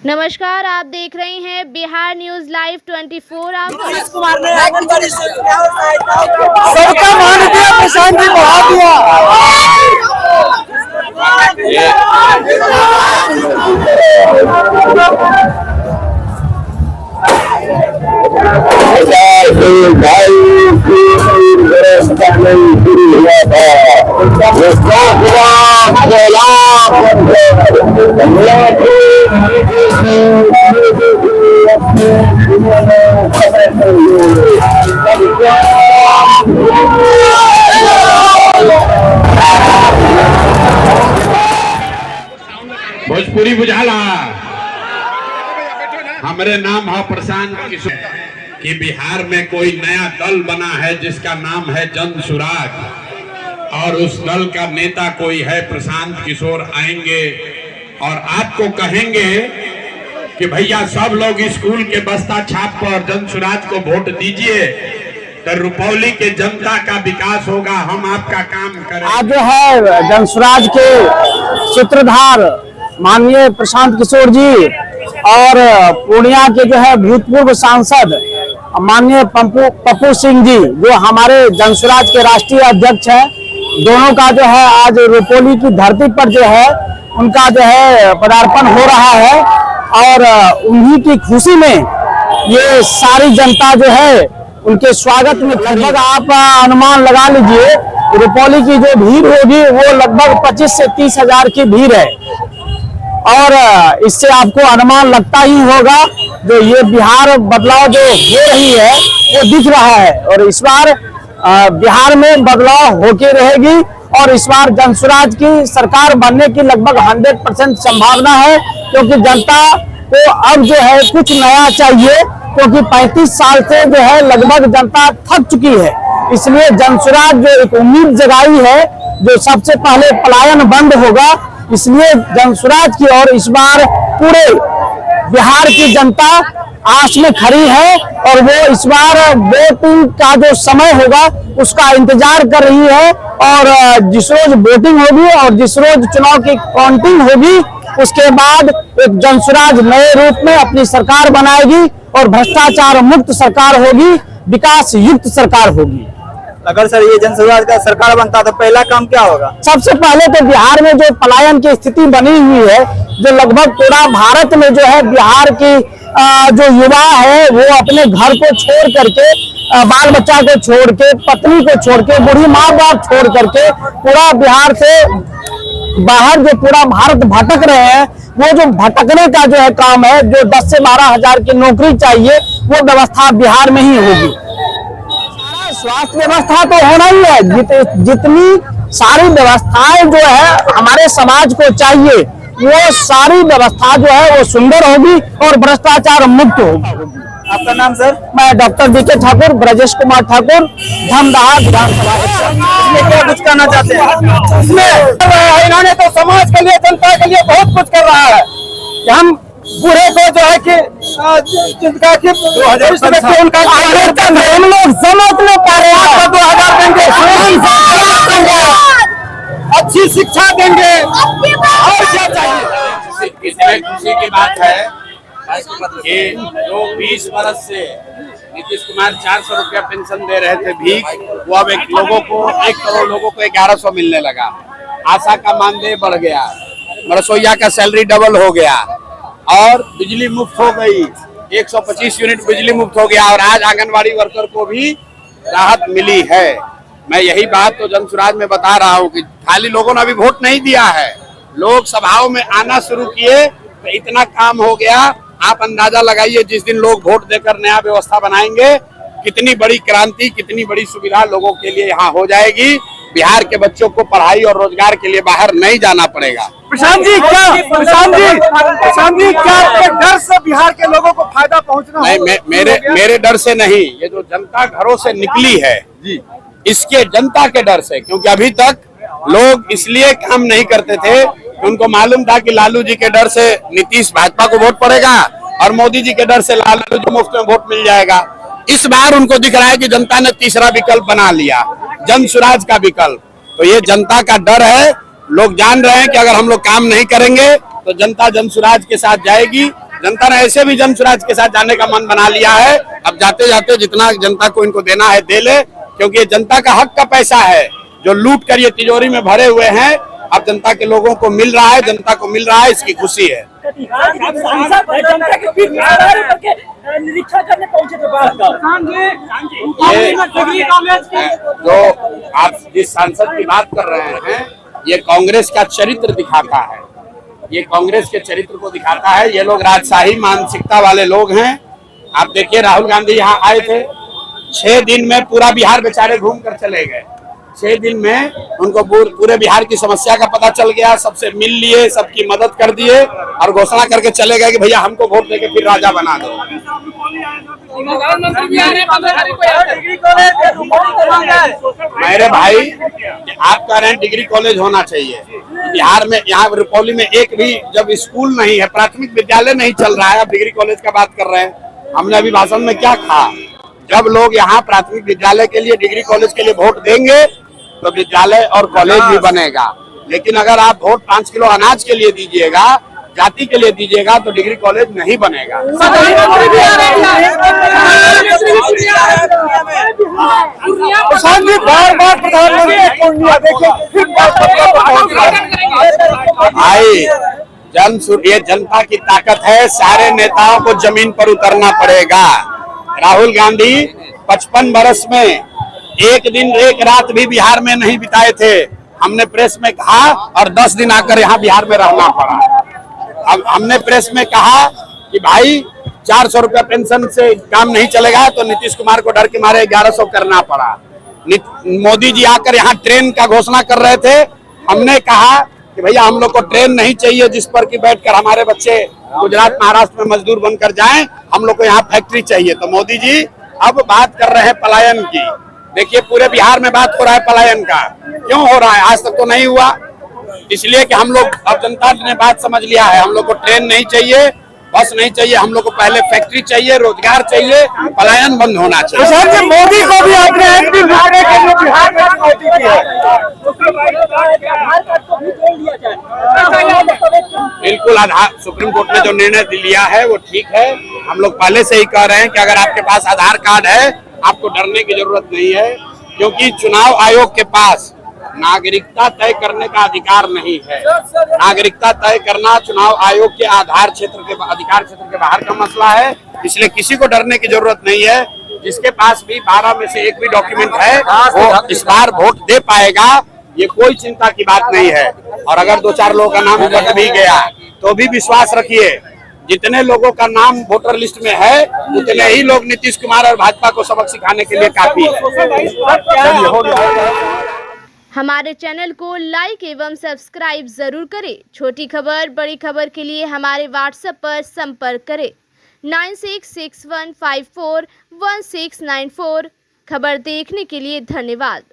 नमस्कार, आप देख रहे हैं Bihar news live 24 hour. Kumar ने आंगनबाड़ी से सबका मान दिया, प्रशांत जी बढ़ा दिया। भोजपुरी बुझाला हमारे नाम है प्रशांत किशोर कि बिहार में कोई नया दल बना है जिसका नाम है जन सुराज और उस दल का नेता कोई है प्रशांत किशोर। आएंगे और आपको कहेंगे कि भैया सब लोग स्कूल के बस्ता छाप पर जन सुराज को वोट दीजिए तो रुपौली के जनता का विकास होगा, हम आपका काम करें। आज जो है जन सुराज के सूत्रधार माननीय प्रशांत किशोर जी और पूर्णिया के जो है भूतपूर्व सांसद माननीय पप्पू सिंह जी जो हमारे जनसुराज के राष्ट्रीय अध्यक्ष हैं, दोनों का जो है आज रुपौली की धरती पर जो है उनका जो है पदार्पण हो रहा है और उन्हीं की खुशी में ये सारी जनता जो है उनके स्वागत में लगभग आप अनुमान लगा लीजिए रुपौली की जो भीड़ होगी वो लगभग 25 से 30 हजार की भीड़ है और इससे आपको अनुमान लगता ही होगा जो ये बिहार बदलाव जो हो रही है वो दिख रहा है और इस बार बिहार में बदलाव होके रहेगी और इस बार जनसुराज की सरकार बनने की लगभग 100% संभावना है क्योंकि जनता को अब जो है कुछ नया चाहिए क्योंकि 35 साल से जो है लगभग जनता थक चुकी है। इसलिए जनसुराज जो एक उम्मीद जगाई है जो सबसे पहले पलायन बंद होगा, इसलिए जनसुराज की और इस बार पूरे बिहार की जनता आस में खड़ी है और वो इस बार वोटिंग का जो समय होगा उसका इंतजार कर रही है और जिस रोज वोटिंग होगी और जिस रोज चुनाव की काउंटिंग होगी उसके बाद एक जनसुराज नए रूप में अपनी सरकार बनाएगी और भ्रष्टाचार मुक्त सरकार होगी, विकास युक्त सरकार होगी। अगर सर ये जनसुराज का सरकार बनता तो पहला काम क्या होगा? सबसे पहले तो बिहार में जो पलायन की स्थिति बनी हुई है जो लगभग पूरा भारत में जो है बिहार की जो युवा है वो अपने घर को छोड़ करके बाल बच्चा को छोड़ के पत्नी को छोड़ के बूढ़ी माँ बाप छोड़ करके पूरा बिहार से बाहर जो पूरा भारत भटक रहे हैं वो जो भटकने का जो है काम है जो 10 से 12 हजार की नौकरी चाहिए वो व्यवस्था बिहार में ही होगी। स्वास्थ्य व्यवस्था तो होना ही है, जितनी सारी व्यवस्थाएं जो है हमारे समाज को चाहिए वो सारी व्यवस्था जो है वो सुंदर होगी और भ्रष्टाचार मुक्त होगी। आपका नाम सर? मैं डॉक्टर बीके ठाकुर, ब्रजेश कुमार ठाकुर, धमदाहा विधानसभा। इसमें क्या कुछ कहना चाहते हैं? इसमें इन्होंने तो समाज के लिए जनता के लिए बहुत कुछ कर रहा है कि हम बूढ़े को जो है कि जिनका कि 2000 उनका हम लोग समझ नहीं पा रहे हैं 2000 देंगे, अच्छी शिक्षा देंगे और क्या चाहिए। इसमें खुशी की बात है कि जो 20 वर्ष से नीतीश कुमार 400 रुपया पेंशन दे रहे थे भीख, वो अब 1 करोड़ लोगों को 1100 मिलने लगा। आशा का मानदेय बढ़ गया, रसोईया का सैलरी डबल हो गया और बिजली मुफ्त हो गई, 125 यूनिट बिजली मुफ्त हो गया और आज आंगनबाड़ी वर्कर को भी राहत मिली है। मैं यही बात तो जनसुराज में बता रहा हूँ कि खाली लोगों ने अभी वोट नहीं दिया है, लोग सभाओं में आना शुरू किए तो इतना काम हो गया। आप अंदाजा लगाइए जिस दिन लोग वोट देकर नया व्यवस्था बनाएंगे कितनी बड़ी क्रांति, कितनी बड़ी सुविधा लोगों के लिए यहाँ हो जाएगी। बिहार के बच्चों को पढ़ाई और रोजगार के लिए बाहर नहीं जाना पड़ेगा। प्रशांत जी क्या आपके डर से बिहार के लोगों को फायदा पहुंचना? नहीं, मेरे डर से नहीं, ये जो जनता घरों से निकली है जी इसके जनता के डर से, क्योंकि अभी तक लोग इसलिए काम नहीं करते थे, उनको मालूम था कि लालू जी के डर से नीतीश भाजपा को वोट पड़ेगा और मोदी जी के डर से लालू जी मुफ्त में वोट मिल जाएगा। इस बार उनको दिख रहा है कि जनता ने तीसरा विकल्प बना लिया, जनसुराज का विकल्प। तो ये जनता का डर है, लोग जान रहे हैं कि अगर हम लोग काम नहीं करेंगे तो जनता जनसुराज के साथ जाएगी जनता ने ऐसे भी जन स्वराज के साथ जाने का मन बना लिया है। अब जाते जाते जितना जनता को इनको देना है दे ले, क्योंकि ये जनता का हक का पैसा है जो लूट कर ये तिजोरी में भरे हुए हैं। अब जनता के लोगों को मिल रहा है, जनता को मिल रहा है, इसकी खुशी है। जो आप जिस सांसद की बात कर रहे हैं, ये कांग्रेस का चरित्र दिखाता है, ये कांग्रेस के चरित्र को दिखाता है। ये लोग राजशाही मानसिकता वाले लोग हैं। आप देखिए राहुल गांधी यहाँ आए थे, 6 दिन में पूरा बिहार बेचारे घूम कर चले गए। 6 दिन में उनको पूरे बिहार की समस्या का पता चल गया, सबसे मिल लिए, सबकी मदद कर दिए और घोषणा करके चले गए कि भैया हमको वोट देके फिर राजा बना दो। मेरे भाई, आप कह रहे हैं डिग्री कॉलेज होना चाहिए बिहार में। यहाँ रुपौली में एक भी जब स्कूल नहीं है, प्राथमिक विद्यालय नहीं चल रहा है, आप डिग्री कॉलेज का बात कर रहे हैं। हमने अभी भाषण में क्या कहा, जब लोग यहाँ प्राथमिक विद्यालय के लिए, डिग्री कॉलेज के लिए वोट देंगे तो विद्यालय और कॉलेज भी बनेगा। लेकिन अगर आप वोट 5 किलो अनाज के लिए दीजिएगा, जाति के लिए दीजिएगा, तो डिग्री कॉलेज नहीं बनेगा। भाई ये जनता की ताकत है, सारे नेताओं को जमीन पर उतरना पड़ेगा। राहुल गांधी 55 वर्ष में एक दिन एक रात भी बिहार में नहीं बिताए थे। हमने प्रेस में कहा और 10 दिन आकर यहाँ बिहार में रहना पड़ा। अब हमने प्रेस में कहा कि भाई 400 रुपया पेंशन से काम नहीं चलेगा, तो नीतीश कुमार को डर के मारे 1100 करना पड़ा। मोदी जी आकर यहाँ ट्रेन का घोषणा कर रहे थे। हमने कहा कि भैया हम लोग को ट्रेन नहीं चाहिए जिस पर कि बैठकर हमारे बच्चे गुजरात महाराष्ट्र में मजदूर बनकर जाएं, हम लोग को यहाँ फैक्ट्री चाहिए। तो मोदी जी अब बात कर रहे हैं पलायन की। देखिए पूरे बिहार में बात हो रहा है पलायन का। क्यों हो रहा है? आज तक तो नहीं हुआ। इसलिए कि हम लोग, अब जनता ने बात समझ लिया है, हम लोग को ट्रेन नहीं चाहिए, बस नहीं चाहिए, हम लोग को पहले फैक्ट्री चाहिए, रोजगार चाहिए, पलायन बंद होना चाहिए। मोदी को भी अपने एमपी बनाने के लिए बिहार में चुनौती दी है। बिल्कुल, आधार सुप्रीम कोर्ट ने जो निर्णय लिया है वो ठीक है। हम लोग पहले से ही कह रहे हैं कि अगर आपके पास आधार कार्ड है, आपको डरने की जरूरत नहीं है, क्योंकि चुनाव आयोग के पास नागरिकता तय करने का अधिकार नहीं है। नागरिकता तय करना चुनाव आयोग के अधिकार क्षेत्र के बाहर का मसला है। इसलिए किसी को डरने की जरूरत नहीं है। जिसके पास भी 12 में से एक भी डॉक्यूमेंट है वो इस बार वोट दे पाएगा, ये कोई चिंता की बात नहीं है। और अगर 2-4 लोगों का नाम कट भी गया तो भी विश्वास रखिए, जितने लोगों का नाम वोटर लिस्ट में है उतने ही लोग नीतीश कुमार और भाजपा को सबक सिखाने के लिए काफी है। हमारे चैनल को लाइक एवं सब्सक्राइब जरूर करें। छोटी खबर बड़ी खबर के लिए हमारे व्हाट्सएप पर संपर्क करें 9661541694। खबर देखने के लिए धन्यवाद।